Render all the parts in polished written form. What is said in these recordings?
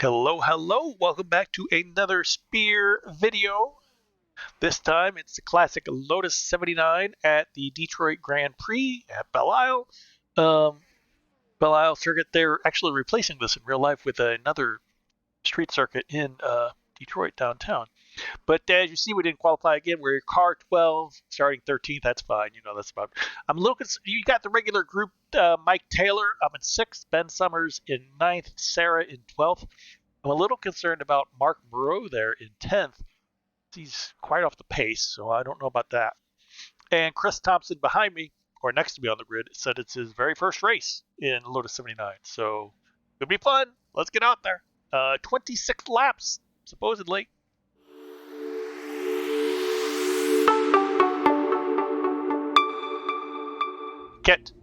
Hello, hello, welcome back to another Spear video. This time it's the classic Lotus 79 at the Detroit Grand Prix at Belle Isle. Belle Isle Circuit, they're actually replacing this in real life with another street circuit in Detroit downtown. But as you see, we didn't qualify again. We're car 12, starting 13th. That's fine. You know, that's about. I'm looking. You got the regular group. Mike Taylor, I'm in 6th. Ben Summers in 9th. Sarah in 12th. I'm a little concerned about Mark Moreau there in 10th. He's quite off the pace, so I don't know about that. And Chris Thompson behind me, or next to me on the grid, said it's his very first race in Lotus 79. So it'll be fun. Let's get out there. 26 laps, supposedly. Get.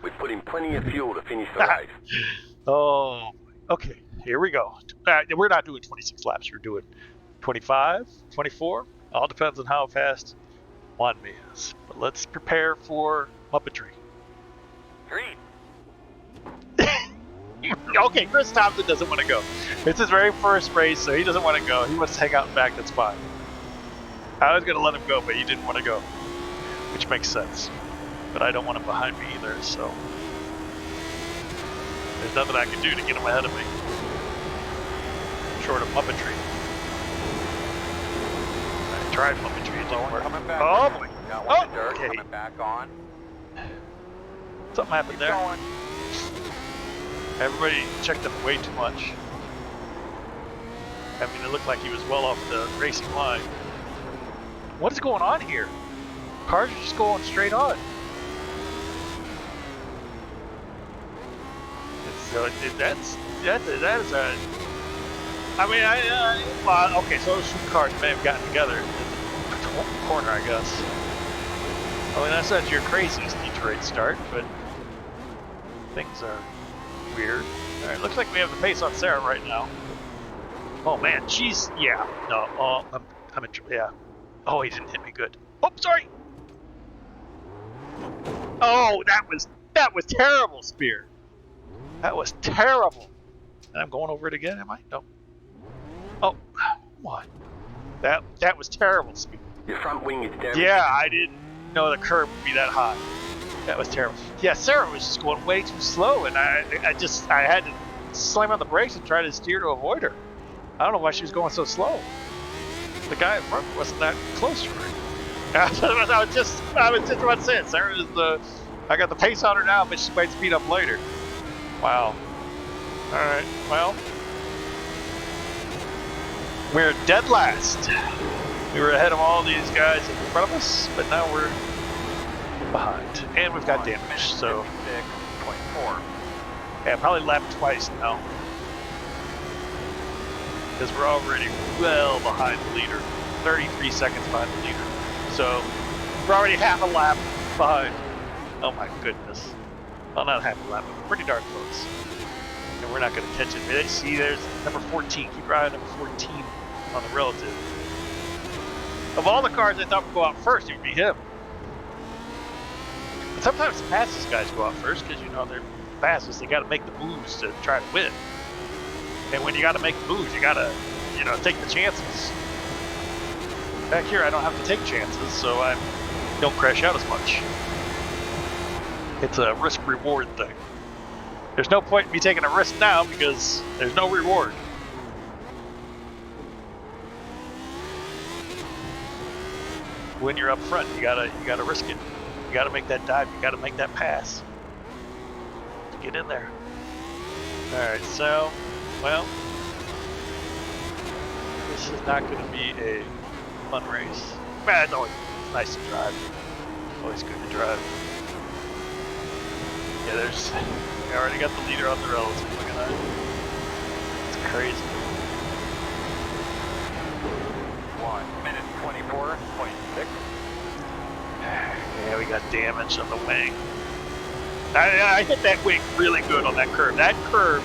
We put in plenty of fuel to finish the race. Oh, okay. Here we go. We're not doing 26 laps. We're doing 25, 24. All depends on how fast Juan is. But let's prepare for Muppetry. 3. Okay, Chris Thompson doesn't want to go. It's his very first race, so he doesn't want to go. He wants to hang out in back. That's fine. I was going to let him go, but he didn't want to go, which makes sense. But I don't want him behind me either, so there's nothing I can do to get him ahead of me. Short of Muppetry. I tried Muppetry, it didn't work. Oh boy! Oh, okay. Coming back on. Something happened there. Going. Everybody checked him way too much. I mean, it looked like he was well off the racing line. What is going on here? Cars are just going straight on. So that is a. I mean, well, okay, so those two cars may have gotten together in the corner, I guess. I mean, that's not your craziest Detroit start, but things are weird. All right, looks like we have the pace on Sarah right now. Oh man, she's yeah. No, oh, I'm in yeah. Oh, he didn't hit me good. Oh, sorry. Oh, that was terrible, Spear. That was terrible. And I'm going over it again, am I? No. Oh, what? That was terrible, Spear. Your front wing is damaged. Yeah, I didn't know the curb would be that high. That was terrible. Yeah, Sarah was just going way too slow, and I had to slam on the brakes and try to steer to avoid her. I don't know why she was going so slow. The guy in front wasn't that close to her. I was just about to say it. Sarah is I got the pace on her now, but she might speed up later. Wow. Alright, well. We're dead last. We were ahead of all these guys in front of us, but now we're behind. And we've got damage, so. 56.4. Yeah, probably lapped twice now. Because we're already well behind the leader. 33 seconds behind the leader. So, we're already half a lap behind. Oh my goodness. Well, not half a lap, but pretty darn close. And we're not going to catch it. See, there's number 14. Keep your eye on number 14 on the relative. Of all the cars I thought would go out first, it would be him. But sometimes the fastest guys go out first because, you know, they're fastest. They got to make the moves to try to win. And when you got to make the moves, you got to, you know, take the chances. Back here, I don't have to take chances, so I don't crash out as much. It's a risk-reward thing. There's no point in me taking a risk now because there's no reward. When you're up front, you gotta risk it. You gotta make that dive. You gotta make that pass. Get in there. All right, so, well, this is not going to be a fun race. Man, it's always nice to drive. Always good to drive. Yeah, we already got the leader on the relative. Look at that. It's crazy. 1 minute 24.6. Yeah, we got damage on the wing. I hit that wing really good on that curve. That curve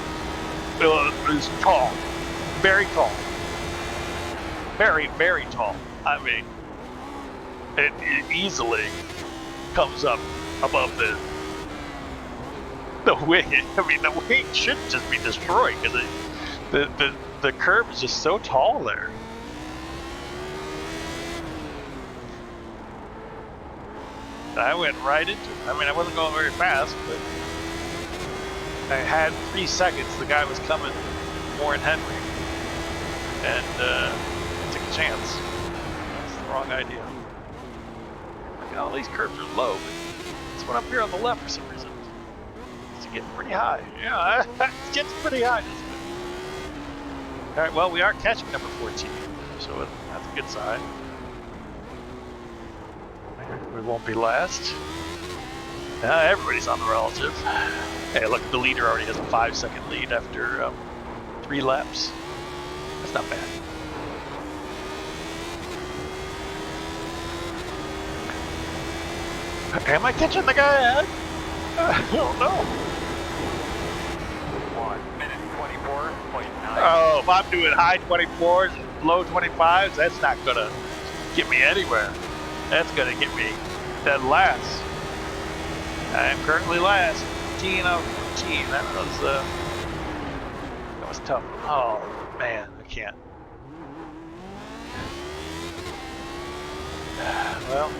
was tall. Very tall. Very, very tall. I mean, it easily comes up above the wing. I mean, the wing should just be destroyed because The curb is just so tall there. I went right into it. I mean, I wasn't going very fast, but I had 3 seconds. The guy was coming more in Henry, and I took a chance. That's the wrong idea. Look at all these curves are low, but this one up here on the left for some reason. It's getting pretty high. Yeah, it's getting pretty high, doesn't it? All right, well, we are catching number 14, so that's a good sign. We won't be last. Everybody's on the relative. Hey, look, the leader already has a 5-second lead after 3 laps. That's not bad. Am I catching the guy ahead? I don't know. 1 minute 24.9. Oh, if I'm doing high 24s and low 25s, that's not gonna get me anywhere. That's gonna get me dead last. I am currently last. 15 out of 14. That was tough. Oh man, I can't. Well,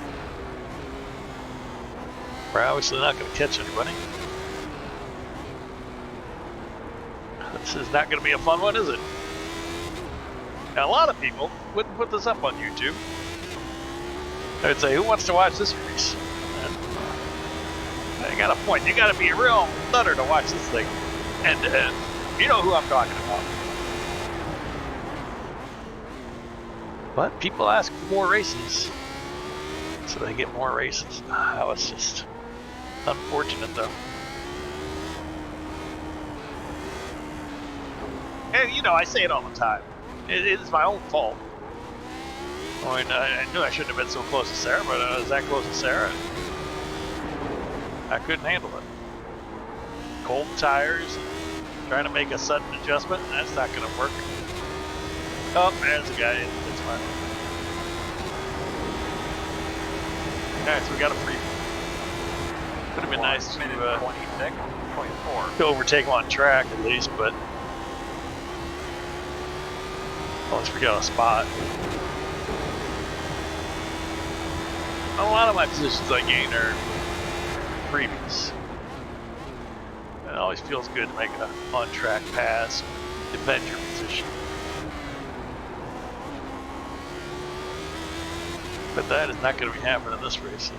we're obviously not going to catch anybody. This is not going to be a fun one, is it? Now, a lot of people wouldn't put this up on YouTube. I would say, who wants to watch this race? And I got a point. You got to be a real nutter to watch this thing end to end. You know who I'm talking about. But people ask for more races, so they get more races. That was just unfortunate, though. And, you know, I say it all the time. It is my own fault. I mean, I knew I shouldn't have been so close to Sarah, but I was that close to Sarah. I couldn't handle it. Cold tires, trying to make a sudden adjustment, that's not going to work. Oh, there's a guy. It's fine. Alright, so we got a free. Would have been nice to 26.4. overtake him on track at least, but at least we got a spot. A lot of my positions I gain are freebies. It always feels good to make an on-track pass, defend your position. But that is not going to be happening in this race, is it?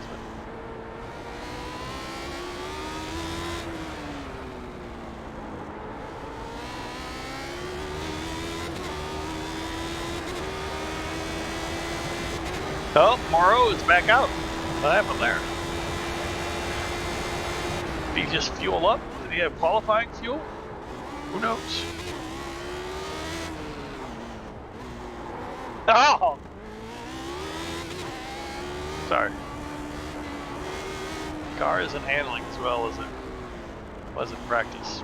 Oh, Morrow is back out. What happened there? Did he just fuel up? Did he have qualifying fuel? Who knows? Oh! Sorry. Car isn't handling as well as it was in practice.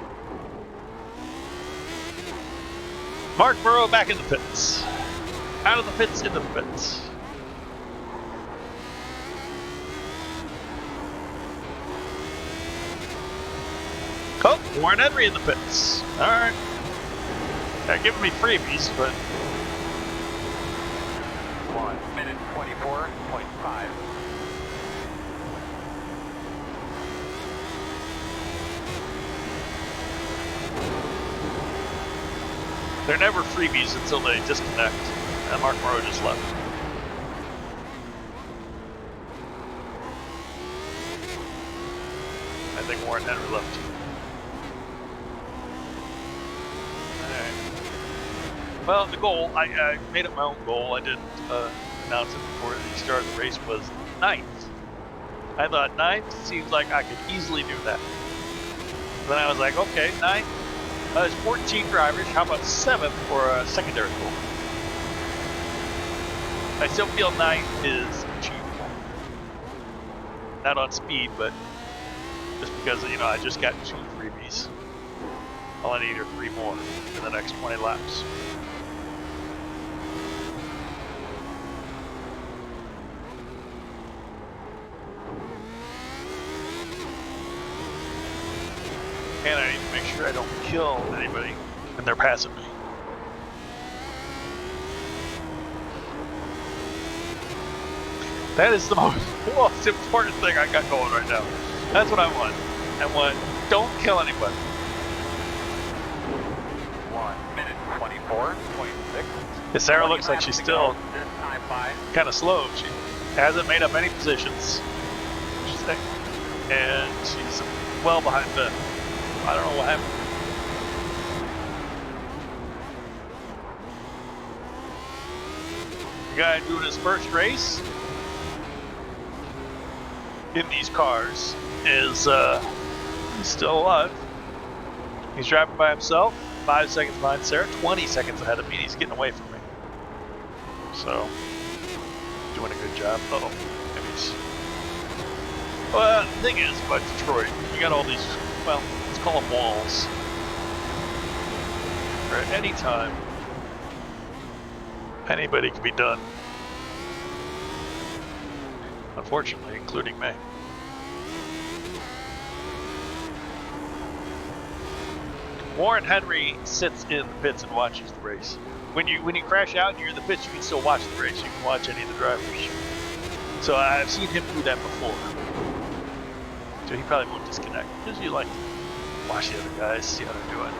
Mark Burrow back in the pits. Out of the pits, into the pits. Oh, Warren Henry in the pits. Alright. They're giving me freebies, but 1 minute 24.5. they're never freebies until they disconnect. And Mark Morrow just left. I think Warren Henry left too. Alright. Well, the goal, I made it my own goal. I didn't announce it before the start of the race, was 9th. I thought 9th seems like I could easily do that. Then I was like, okay, 9th. There's 14 drivers. How about 7th for a secondary goal? I still feel 9th is achievable. Not on speed, but just because, you know, I just got 2 freebies. All I need are 3 more in the next 20 laps. And I need to make sure I don't kill anybody when they're passing me. That is the most important thing I got going right now. That's what I want. I want, don't kill anybody. 1 minute 24.6. Yeah, Sarah looks like she's still This time by kind of slow. She hasn't made up any positions. And she's well behind Ben. I don't know what happened. The guy doing his first race in these cars is he's still alive. He's driving by himself, 5 seconds behind Sarah, 20 seconds ahead of me. He's getting away from me. So, doing a good job. Uh-oh, maybe he's... Well, the thing is about Detroit, you got all these, well, let's call them walls. Where at any time, anybody can be done. Unfortunately, including me. Warren Henry sits in the pits and watches the race. When you crash out and you're in the pits, you can still watch the race. You can watch any of the drivers. So I've seen him do that before. So he probably won't disconnect because you like to watch the other guys, see how they're doing.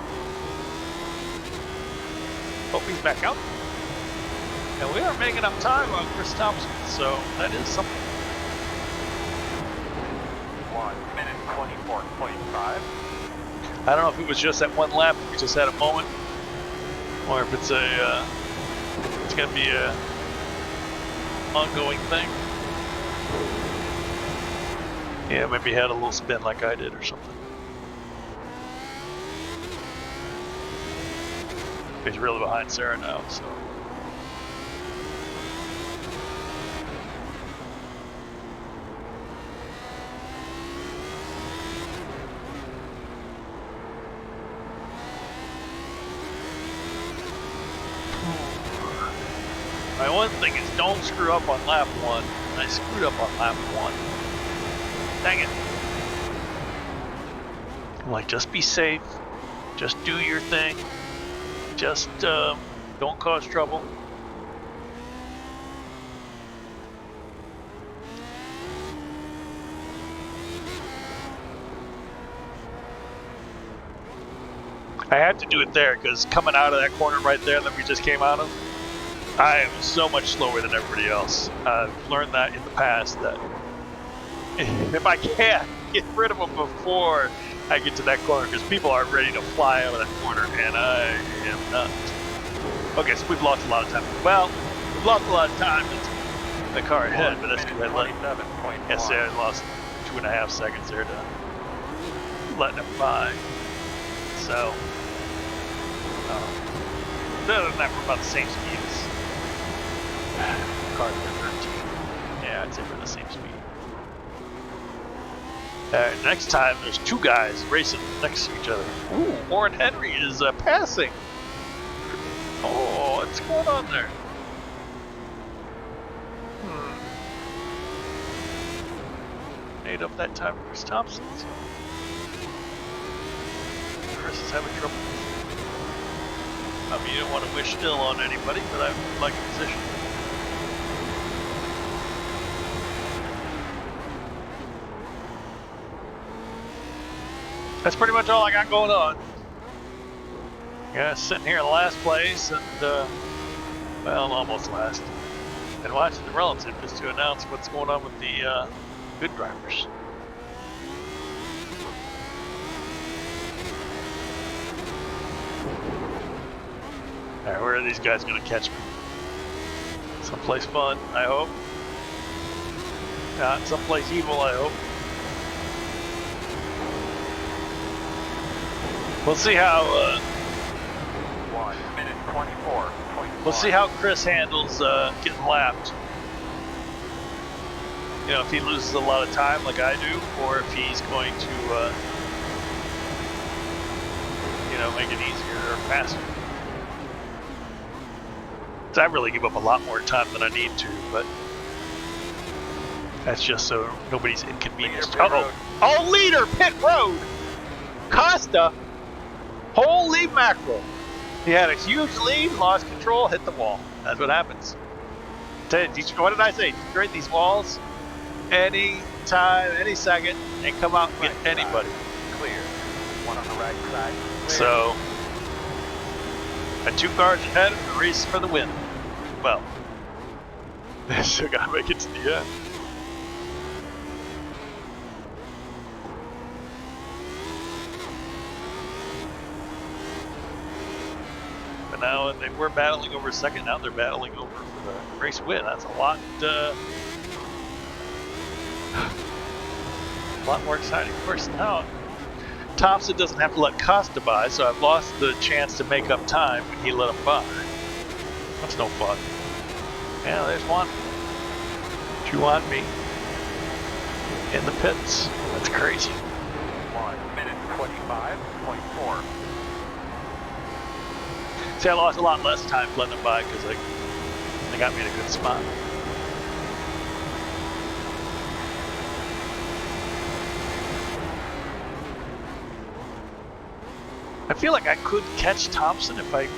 Hope he's back out. And we are making up time on Chris Thompson, so that is something. 1 minute 24.5. I don't know if it was just that one lap, we just had a moment, or if it's it's gonna be a ongoing thing. Yeah, maybe he had a little spin like I did or something. He's really behind Sarah now, so. My one thing is don't screw up on lap 1. I screwed up on lap 1. Dang it. I'm like, just be safe. Just do your thing. Just don't cause trouble. I had to do it there because coming out of that corner right there that we just came out of, I am so much slower than everybody else. I've learned that in the past that if I can't get rid of them before I get to that corner, because people are ready to fly out of that corner, and I am not. Okay, so we've lost a lot of time. Well, we've lost a lot of time in the car ahead, but that's because I let. Yes, I lost 2.5 seconds there to letting them by. So, other than that, we're about the same speed as car number 13. Yeah, I'd say we're the same speed. Next time, there's two guys racing next to each other. Ooh, Warren Henry is passing. Oh, what's going on there? Made up that time for Chris Thompson. So. Chris is having trouble. I mean, you don't want to wish ill on anybody, but I would like a position. That's pretty much all I got going on. Yeah, sitting here in last place and, well, almost last. And watching the relative just to announce what's going on with the good drivers. Alright, where are these guys going to catch me? Someplace fun, I hope. Not someplace evil, I hope. We'll see how 1 minute 24.1. we'll see how Chris handles getting lapped. You know, if he loses a lot of time like I do, or if he's going to you know, make it easier or faster. So I really give up a lot more time than I need to, but that's just so nobody's inconvenienced. Uh-oh. Oh, leader, pit road! Costa! Holy mackerel! He had a huge lead, lost control, hit the wall. That's what happens. What did I say? Destroy these walls any time, any second, and come out and get anybody. Clear. One on the right side. Clear. So, at 2 cars ahead of the race for the win. Well, they still gotta make it to the end. But now they were battling over second. Now they're battling over for the race win. That's a lot more exciting. Of course, now Thompson doesn't have to let Costa by, so I've lost the chance to make up time when he let him by. That's no fun. Yeah, there's one. 2 on me. In the pits. That's crazy. 1 minute 25.4. See, I lost a lot less time letting them by because they got me in a good spot. I feel like I could catch Thompson if I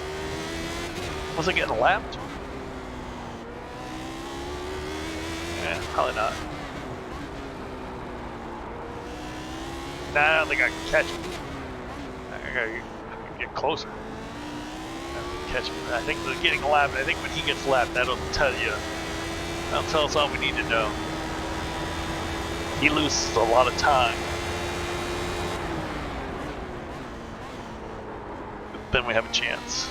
wasn't getting lapped. Yeah, probably not. Nah, I don't think I can catch him. I can get closer. Catch him. I think the getting lapped, I think when he gets lapped, that'll tell you. That'll tell us all we need to know. He loses a lot of time. Then we have a chance.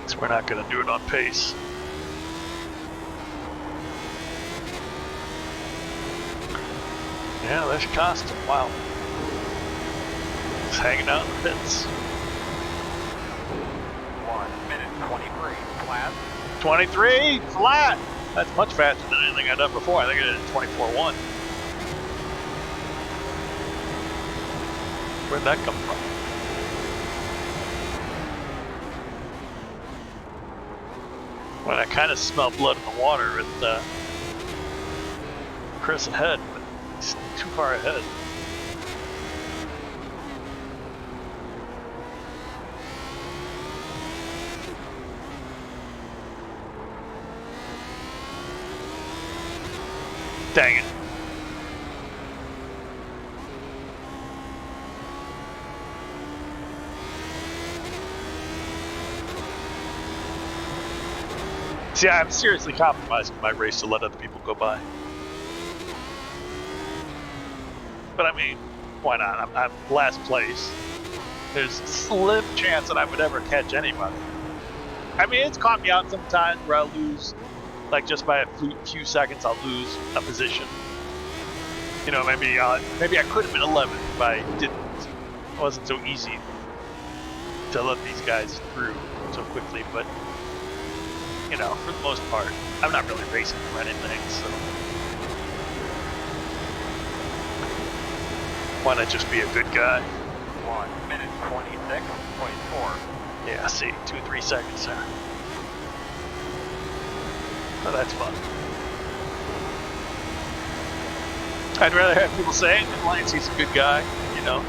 So we're not going to do it on pace. Yeah, there's Costa. Wow. Just hanging out in the pits. 1 minute 23 flat. 23 flat. That's much faster than anything I've done before. I think I did it 24.1. Where'd that come from? Well, I kind of smell blood in the water with Chris ahead, but he's too far ahead. Dang it. See, I'm seriously compromising my race to let other people go by. But I mean, why not? I'm last place. There's a slim chance that I would ever catch anybody. I mean, it's caught me out sometimes where I'll lose, like just by a few seconds, I'll lose a position. You know, maybe I could have been 11 if I didn't. It wasn't so easy to let these guys through so quickly, but you know, for the most part, I'm not really racing for anything, so why not just be a good guy? 1 minute 26.4. Yeah, see, 2-3 seconds there. Oh, that's fun. I'd rather have people say it than Lance. He's a good guy, you know.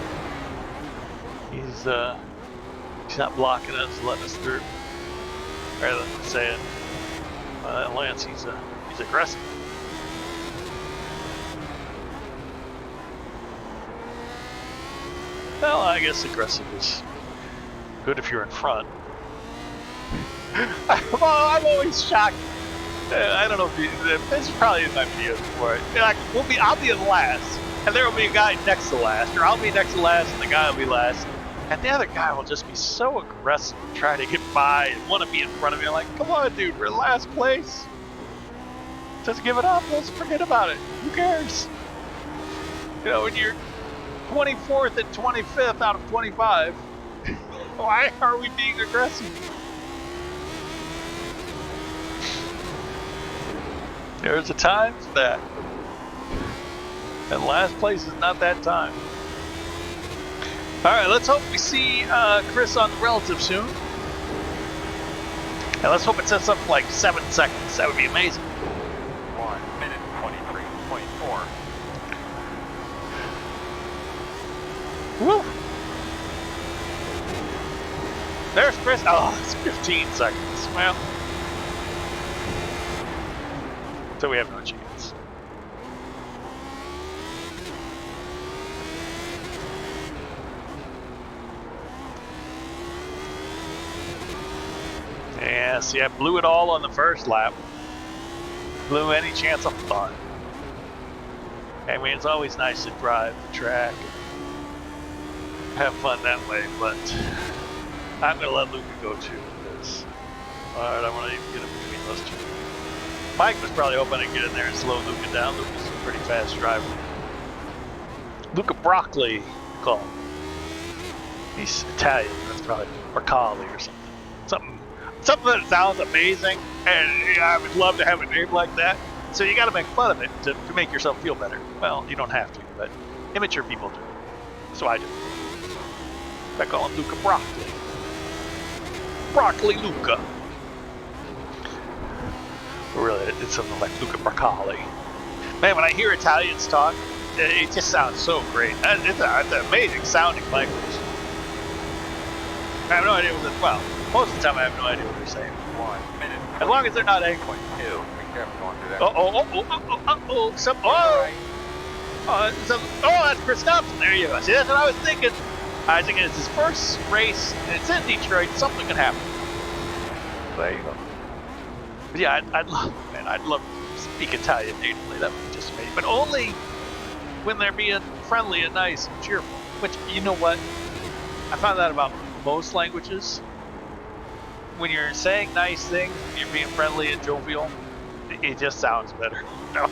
He's not blocking us, letting us through. Rather than saying, Lance, he's aggressive. Well, I guess aggressive is good if you're in front. I'm always shocked. I don't know if this is probably in my videos before. Like, I'll be in last, and there will be a guy next to last, or I'll be next to last, and the guy will be last, and the other guy will just be so aggressive, trying to get by and want to be in front of me. I'm like, come on, dude, we're in last place. Just give it up. Let's forget about it. Who cares? You know, when you're 24th and 25th out of 25, why are we being aggressive? There's a time for that. And last place is not that time. Alright, let's hope we see Chris on the relative soon. And let's hope it says something like 7 seconds. That would be amazing. 1 minute 23.4. Woo! There's Chris. Oh, it's 15 seconds. Well, so we have no chance. Yeah, see, I blew it all on the first lap. Blew any chance of fun. I mean, it's always nice to drive the track and have fun that way, but I'm going to let Luca go too, because I don't want to even get in between those two. Mike was probably hoping to get in there and slow Luca down. Luca's a pretty fast driver. Luca Broccoli, we call him. He's Italian, that's probably Broccoli or something. Something that sounds amazing, and yeah, I would love to have a name like that. So you got to make fun of it to make yourself feel better. Well, you don't have to, but immature people do. So I do. I call him Luca Broccoli. Broccoli Luca. Really, it's something like Luca Broccoli. Man, when I hear Italians talk, it just sounds so great. It's an amazing sounding language. I have no idea what it's about. Most of the time, I have no idea what they're saying. 1 minute. As long as they're not angry. 2. Be careful going through that. That's Chris Thompson. There you go. See, that's what I was thinking. I was thinking it's his first race, and it's in Detroit. Something can happen. There you go. But yeah, I'd love to speak Italian natively. That would be just amazing. But only when they're being friendly and nice and cheerful. Which, you know what? I found that about most languages. When you're saying nice things, when you're being friendly and jovial, it just sounds better. No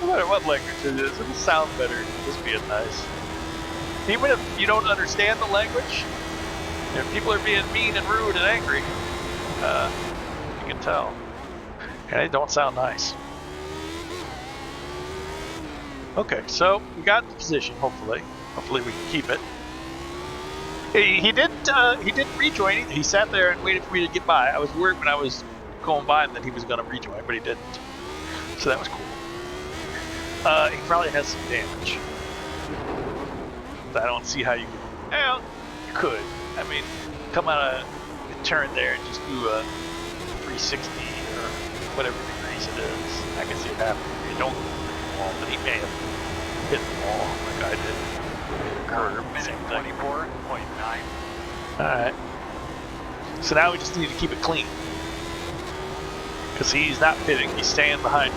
matter what language it is, it'll sound better just being nice. Even if you don't understand the language, if people are being mean and rude and angry, you can tell. And they don't sound nice. Okay, so we got the position, hopefully. Hopefully we can keep it. He didn't rejoin. He sat there and waited for me to get by. I was worried when I was going by that he was going to rejoin, but he didn't. So that was cool. He probably has some damage. I don't see how you could. Well, you could. I mean, come out of the turn there and just do a 360 or whatever degrees it is. I can see it happening. You don't hit the wall, but he may have hit the wall like I did. Curve, same thing. 24.9. Alright. So now we just need to keep it clean. Because he's not pitting, he's staying behind.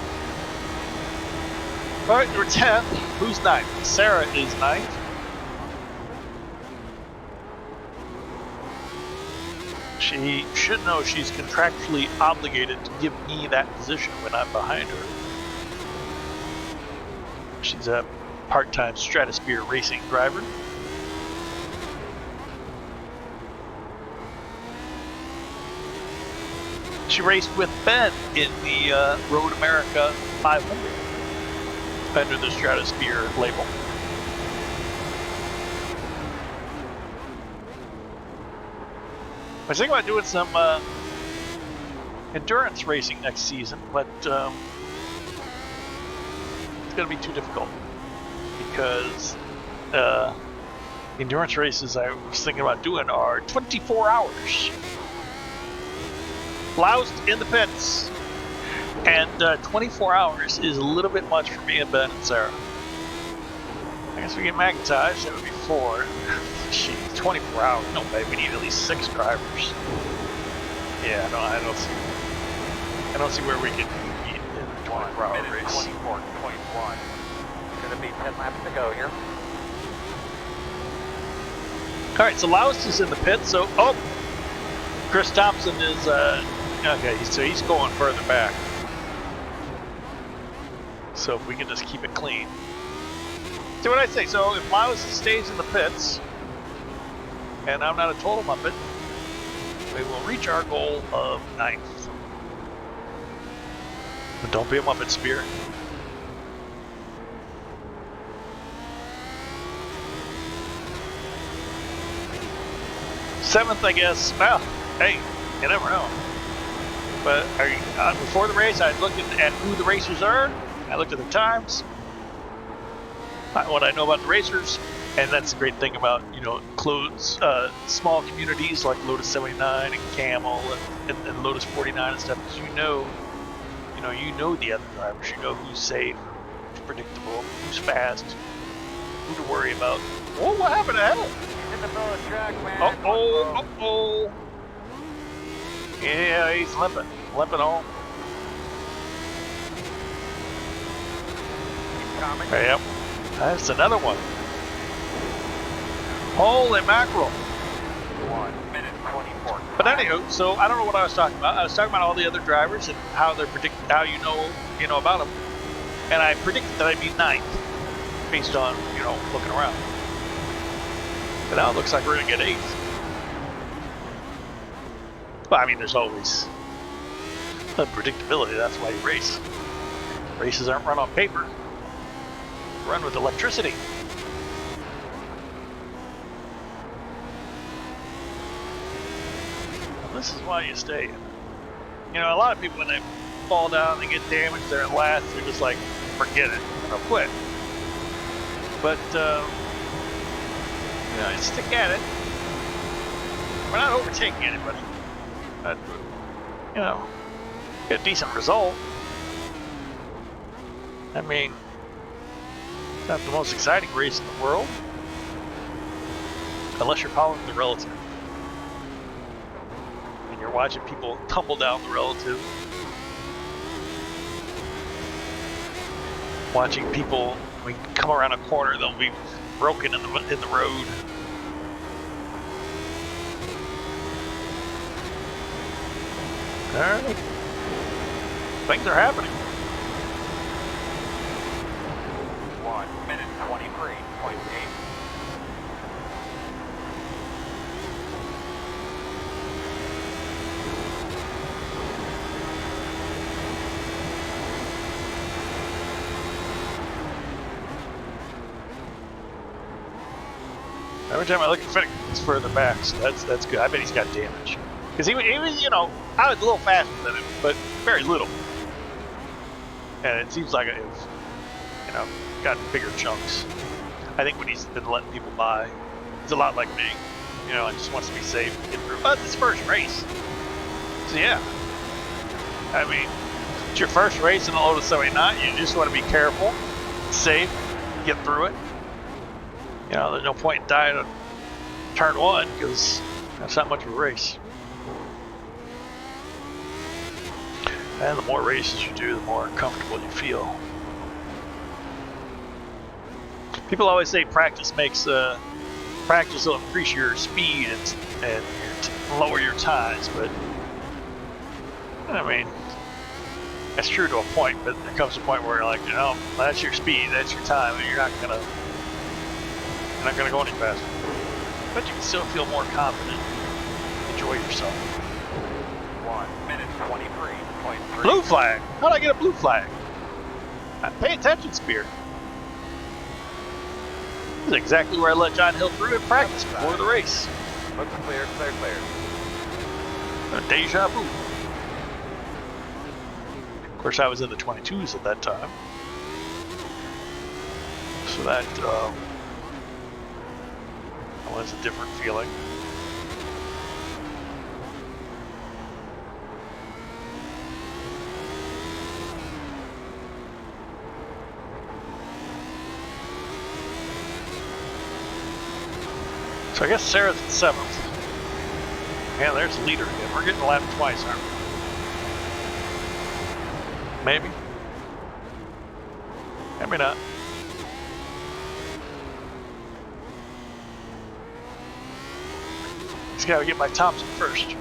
Alright, we're 10th. Who's 9th? Sarah is 9th. She should know she's contractually obligated to give me that position when I'm behind her. She's a part-time Stratosphere racing driver. She raced with Ben in the Road America 500 under the Stratosphere label. I was thinking about doing some endurance racing next season, but it's going to be too difficult because the endurance races I was thinking about doing are 24 hours. Loused in the pits. And 24 hours is a little bit much for me and Ben and Sarah. I guess we get McIntosh, that would be 4. Jeez, 24 hours. No way, we need at least 6 drivers. Yeah, no, I don't see where we can beat in a 24-hour race. 24.1. Gonna be 10 laps to go here. Alright, so Lotus is in the pit, so Chris Thompson is okay, so he's going further back. So if we can just keep it clean. See what I say, so if Lotus stays in the pits and I'm not a total Muppet, we will reach our goal of 9th. But don't be a Muppet, Spear. Seventh, I guess. Well, hey, You never know. But before the race, I was looking at who the racers are. I looked at their times, what I know about the racers, and that's the great thing about small communities like Lotus 79 and Camel and Lotus 49 and stuff. Because you know the other drivers. You know who's safe, who's predictable, who's fast, who to worry about. Oh, what happened to hell? He's in the middle of the track, man. Uh-oh. Yeah, he's limping home. He's coming. Yep, that's another one. Holy mackerel. 1 minute 24. But anywho, so I don't know what I was talking about. I was talking about all the other drivers and how they're how you know about them. And I predicted that I'd be 9th based on, looking around. But now it looks like we're going to get 8th. Well, I mean, there's always unpredictability. That's why you race. Races aren't run on paper. Run with electricity. Well, this is why you stay. A lot of people, when they fall down, they get damaged, they're at last, they're just like, forget it, I'll quit. But, you stick at it. We're not overtaking anybody. But, get a decent result. I mean, it's not the most exciting race in the world. Unless you're following the relative. And you're watching people tumble down the relative. Watching people, when you come around a corner, they'll be broken in the road. Alright. Things are happening. 1 minute 23.8. Every time I look at Finnick, he's further back, so that's good. I bet he's got damage. Because he was, I was a little faster than him, but very little. And it seems like it's, got bigger chunks. I think when he's been letting people by, he's a lot like me. And just wants to be safe, get through. But it's his first race. So yeah. I mean, it's your first race in the Lotus 79. You just want to be careful, safe, get through it. There's no point in dying on turn 1 because that's not much of a race. And the more races you do, the more comfortable you feel. People always say practice will increase your speed and lower your times, but I mean, that's true to a point, but there comes a point where you're like, that's your speed, that's your time, and you're not gonna go any faster. But you can still feel more confident, enjoy yourself. 1 minute 23.3. Blue flag! How'd I get a blue flag? Pay attention, Spear. This is exactly where I let John Hill through in practice before the race. Looks clear. A deja vu. Of course, I was in the 22s at that time. So that was a different feeling. So I guess Sarah's in 7th. Yeah, there's the leader again. We're getting lapped twice, aren't we? Maybe. Maybe not. Just gotta get my Thompson first.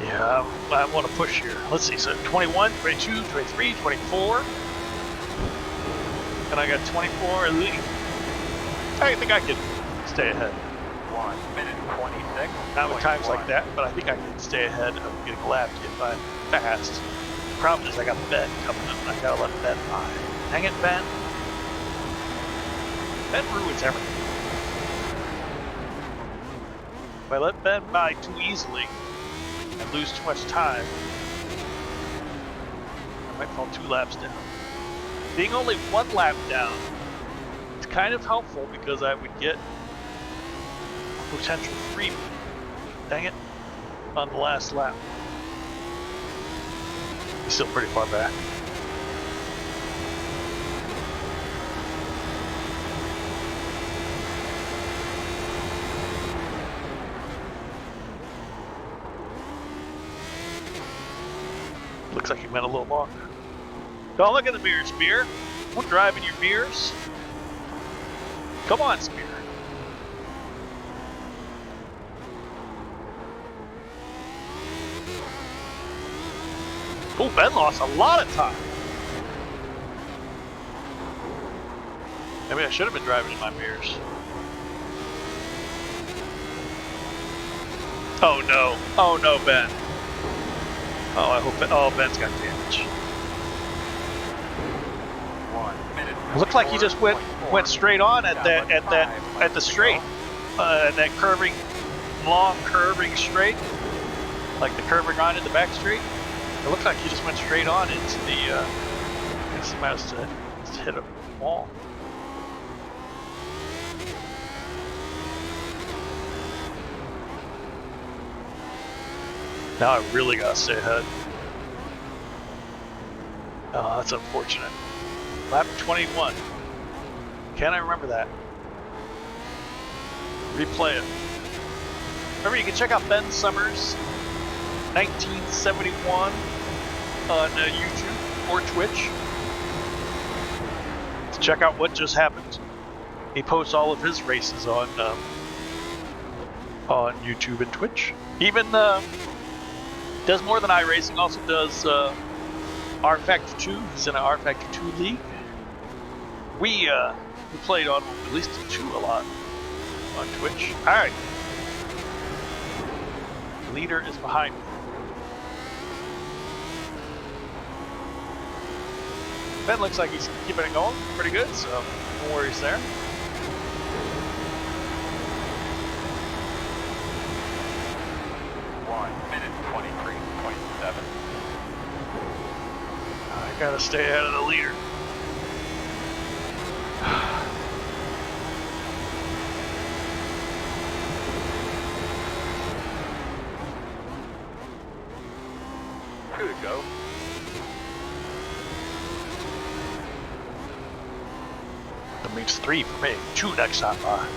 Yeah, I want to push here. Let's see, so 21, 22, 23, 24. And I got 24 elite. I think I could stay ahead. 1 minute 26. Not with times like that, but I think I can stay ahead of getting lapped if I'm fast. The problem is I got Ben coming up and I gotta let Ben by. Dang it, Ben. Ben ruins everything. If I let Ben by too easily and lose too much time, I might fall 2 laps down. Being only 1 lap down, it's kind of helpful because I would get a potential freebie. Dang it, on the last lap. He's still pretty far back. Looks like he went a little longer. Don't look in the mirror, Spear. Don't drive in your mirrors. Come on, Spear. Oh, Ben lost a lot of time. Maybe I should have been driving in my mirrors. Oh no. Oh no, Ben. Oh, I hope Ben's got damage. 1 minute. It looked like he just went straight on at the straight, that curving, long curving straight, like the curving on in the back straight. It looked like he just went straight on into the. I guess he might have hit a wall. Now I really gotta stay ahead. Oh, that's unfortunate. Lap 21. Can I remember that? Replay it. Remember, you can check out Ben Summers 1971 on YouTube or Twitch to check out what just happened. He posts all of his races on YouTube and Twitch. Even does more than iRacing. Also does R Factor 2. He's in an R Factor 2 league. We played on at least 2 a lot on Twitch. All right, the leader is behind me. Ben looks like he's keeping it going pretty good, so no worries there. I gotta stay ahead of the leader. Two to go. That means 3 for me. 2 next time by.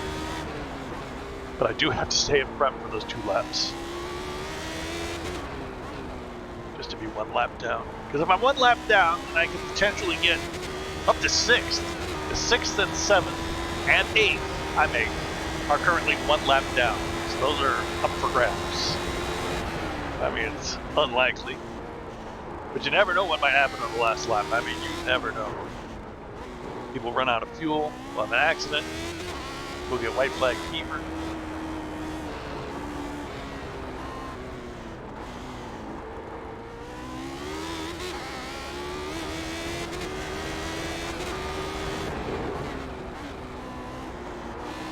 But I do have to stay in front for those 2 laps. Just to be 1 lap down. Because if I'm 1 lap down, then I can potentially get up to 6th. The 6th and 7th and 8th, I make, are currently 1 lap down. So those are up for grabs. I mean, it's unlikely. But you never know what might happen on the last lap. I mean, you never know. People run out of fuel, we'll have an accident, we'll get white flag fever.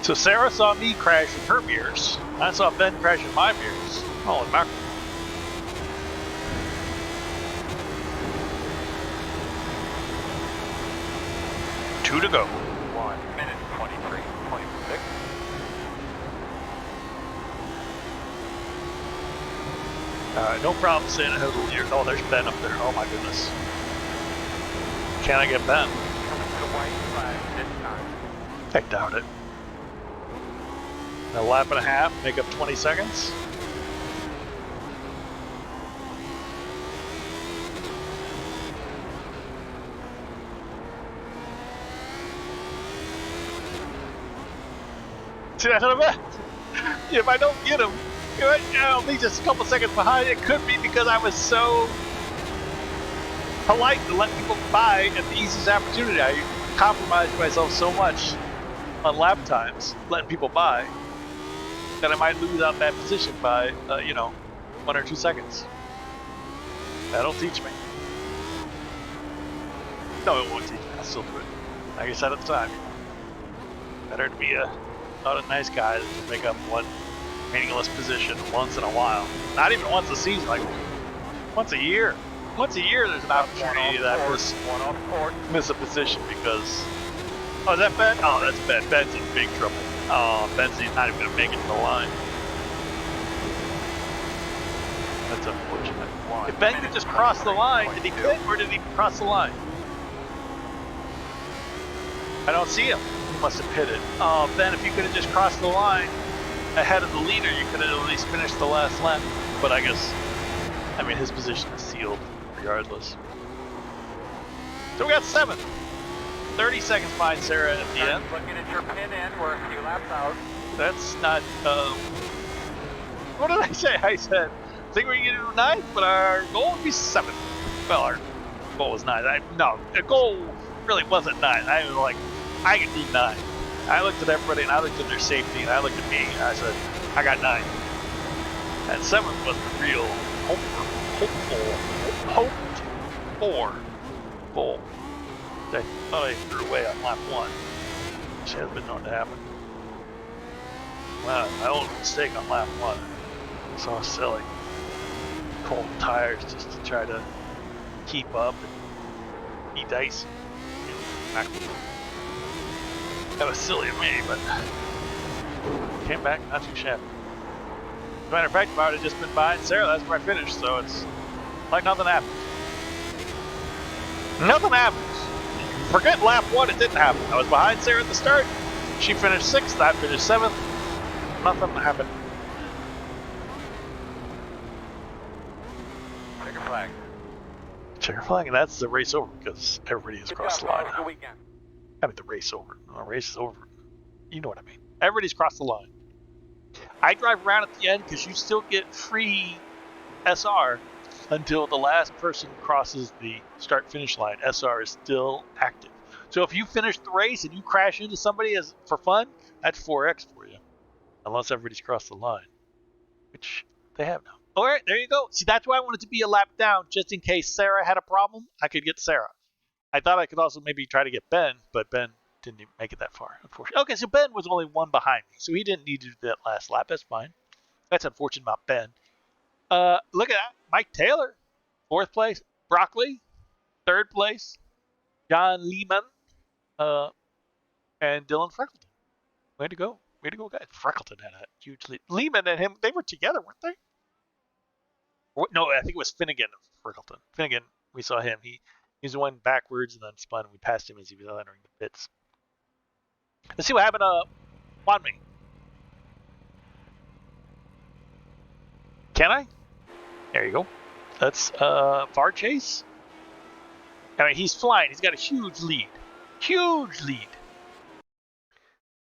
So Sarah saw me crash in her mirrors. I saw Ben crash in my mirrors. Holy mackerel. Two to go. 1 minute 23.6. Alright, no problem staying ahead of the leader. Oh, there's Ben up there. Oh my goodness. Can I get Ben? Coming to the white flag this time. I doubt it. A lap and a half, make up 20 seconds. See, that's what I meant. If I don't get him, I'll be just a couple seconds behind. It could be because I was so polite to let people by at the easiest opportunity. I compromised myself so much on lap times, letting people by. that I might lose out that position by, 1 or 2 seconds. That'll teach me. No, it won't teach me. I'll still do it. Like I said at the time, better to be not a nice guy than to make up one meaningless position once in a while. Not even once a season, like once a year. Once a year, there's an opportunity that I miss a position because. Oh, is that Ben? Oh, that's Ben. Ben's in big trouble. Oh, Ben's not even gonna make it to the line. That's unfortunate. If Ben could just cross the line, did he pit or did he cross the line? I don't see him. He must have pitted. Oh, Ben, if you could have just crossed the line ahead of the leader, you could have at least finished the last lap. But I guess, his position is sealed regardless. So we got 7th. 30 seconds behind Sarah at the end. Looking at your pin end, we're a few laps out. That's not, what did I say? I said, I think we're going to do 9th, but our goal would be 7th. Well, our goal was 9. No, the goal really wasn't 9. I was like, I can do 9. I looked at everybody and I looked at their safety and I looked at me and I said, I got 9. And 7th was the real hopeful. I thought I threw away on lap 1, which has been known to happen. Wow, my old mistake on lap 1. So silly. Cold tires just to try to keep up and be dicey. That was silly of me, but came back not too shabby. As a matter of fact, if I would have just been behind Sarah, that's where I finished, so it's like nothing happened. Nothing happens. Forget lap 1, it didn't happen. I was behind Sarah at the start. She finished 6th, I finished 7th. Nothing happened. Checker flag. Checker flag, and that's the race over because everybody has crossed the line. The race over. No, the race is over. You know what I mean. Everybody's crossed the line. I drive around at the end because you still get free SR until the last person crosses the start-finish line. SR is still active. So if you finish the race and you crash into somebody for fun, that's 4x for you. Unless everybody's crossed the line, which they have now. All right, there you go. See, that's why I wanted to be a lap down, just in case Sarah had a problem, I could get Sarah. I thought I could also maybe try to get Ben, but Ben didn't even make it that far, unfortunately. Okay, so Ben was only 1 behind me, so he didn't need to do that last lap. That's fine. That's unfortunate about Ben. Look at that. Mike Taylor, 4th place. Broccoli, 3rd place. John Lehman, and Dylan Freckleton. Way to go. Way to go, guys. Freckleton had a huge lead. Lehman and him, they were together, weren't they? No, I think it was Finnegan of Freckleton. Finnegan, we saw him. He's the one backwards and then spun. We passed him as he was entering the pits. Let's see what happened to Wanmi. Can I? There you go. That's Far Chase. He's flying. He's got a huge lead. Huge lead.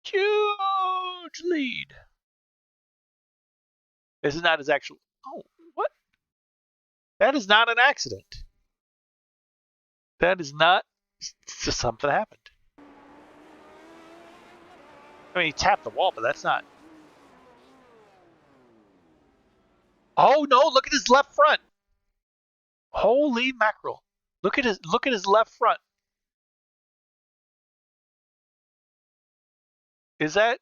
Huge lead. This is not his actual. Oh, what? That is not an accident. That is not. It's just something happened. He tapped the wall, but that's not. Oh no! Look at his left front. Holy mackerel! Look at his left front. Is that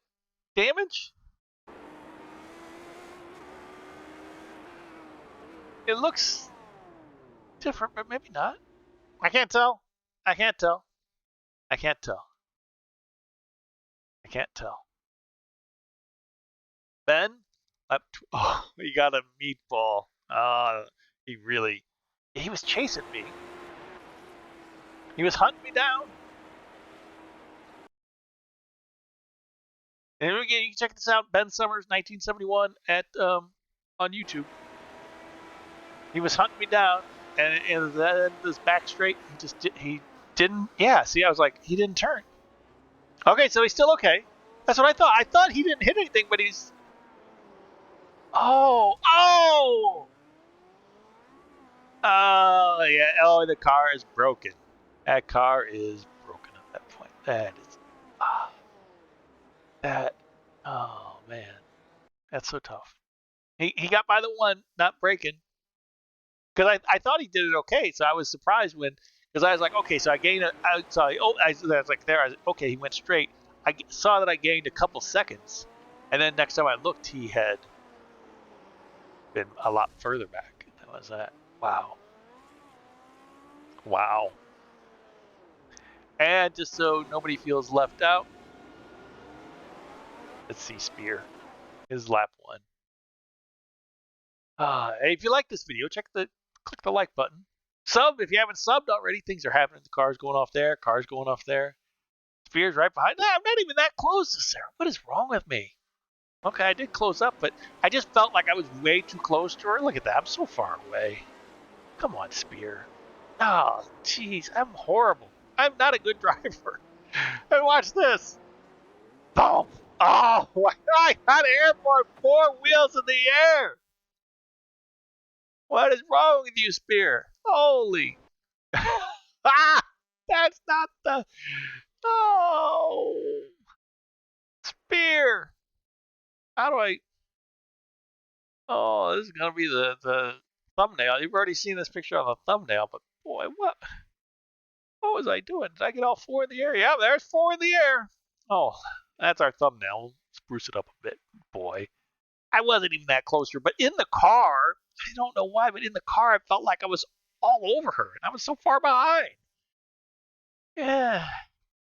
damage? It looks different, but maybe not. I can't tell. I can't tell. I can't tell. I can't tell. Ben, oh, he got a meatball. He was chasing me. He was hunting me down. And again, you can check this out, Ben Summers, 1971, at on YouTube. He was hunting me down, and then this back straight, he didn't. Yeah, see, I was like, he didn't turn. Okay, so he's still okay. That's what I thought. I thought he didn't hit anything, but he's. Oh, yeah. Oh, the car is broken. That car is broken at that point. That is. Oh man. That's so tough. He got by the one, not breaking. Because I thought he did it okay, so I was surprised when, because I was like, okay, so I gained I was like there, I was, okay, he went straight. I saw that I gained a couple seconds, and then next time I looked, he had been a lot further back. That was that. Wow. Wow. And just so nobody feels left out, let's see Spear. His lap one. Hey, if you like this video, click the like button. Sub if you haven't subbed already. Things are happening. The car's going off there. Car's going off there. Spear's right behind. Nah, I'm not even that close to Sarah. What is wrong with me? Okay, I did close up, but I just felt like I was way too close to her. Look at that. I'm so far away. Come on, Spear. Oh, jeez. I'm horrible. I'm not a good driver. And watch this. Boom. Oh, I got airport 4 wheels in the air. What is wrong with you, Spear? Holy. Ah, that's not the. Oh. Spear. How do I. Oh, this is going to be the thumbnail. You've already seen this picture on the thumbnail, but boy, what was I doing? Did I get all 4 in the air? Yeah, there's 4 in the air. Oh, that's our thumbnail. We'll spruce it up a bit. Boy, I wasn't even that close to her, but in the car, I don't know why, but in the car, I felt like I was all over her, and I was so far behind. Yeah,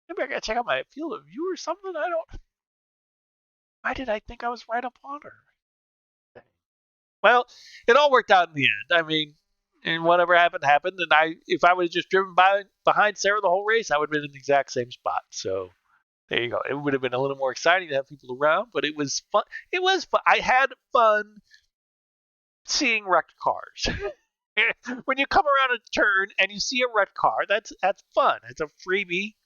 maybe I gotta check out my field of view or something. I don't. Why did I think I was right up on her? Well, it all worked out in the end. I mean, and whatever happened happened. And if I would have just driven behind Sarah the whole race, I would have been in the exact same spot. So there you go. It would have been a little more exciting to have people around, but it was fun. It was fun. I had fun seeing wrecked cars. When you come around a turn and you see a wrecked car, that's fun. It's a freebie.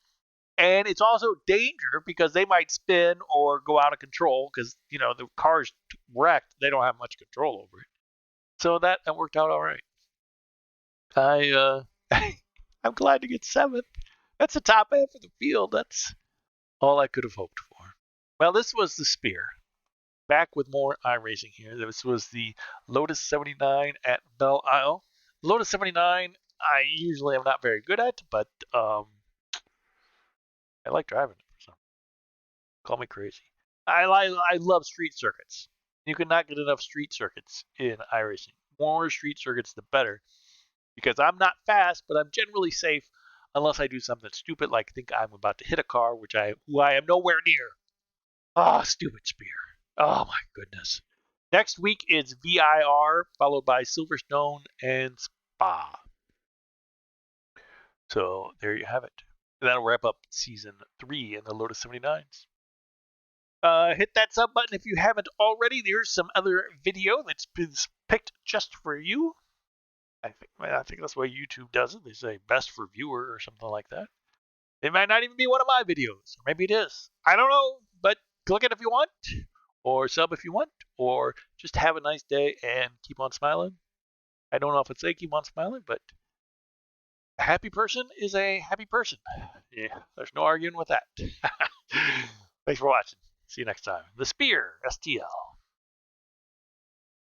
And it's also danger because they might spin or go out of control because, the car's wrecked. They don't have much control over it. So that worked out all right. I'm glad to get 7th. That's the top half of the field. That's all I could have hoped for. Well, this was the Spear. Back with more iRacing here. This was the Lotus 79 at Belle Isle. Lotus 79, I usually am not very good at, but I like driving it for some. Call me crazy. I love street circuits. You cannot get enough street circuits in iRacing. More street circuits, the better. Because I'm not fast, but I'm generally safe unless I do something stupid like think I'm about to hit a car, who I am nowhere near. Oh, stupid Spear. Oh my goodness. Next week is VIR, followed by Silverstone and Spa. So there you have it. That'll wrap up season 3 in the Lotus 79s. Hit that sub button if you haven't already. There's some other video that's been picked just for you. I think that's the way YouTube does it. They say best for viewer or something like that. It might not even be one of my videos, or maybe it is. I don't know, but click it if you want, or sub if you want, or just have a nice day and keep on smiling. I don't know if it's a keep on smiling, but a happy person is a happy person. Yeah, there's no arguing with that. Thanks for watching. See you next time. TheSpearSTL.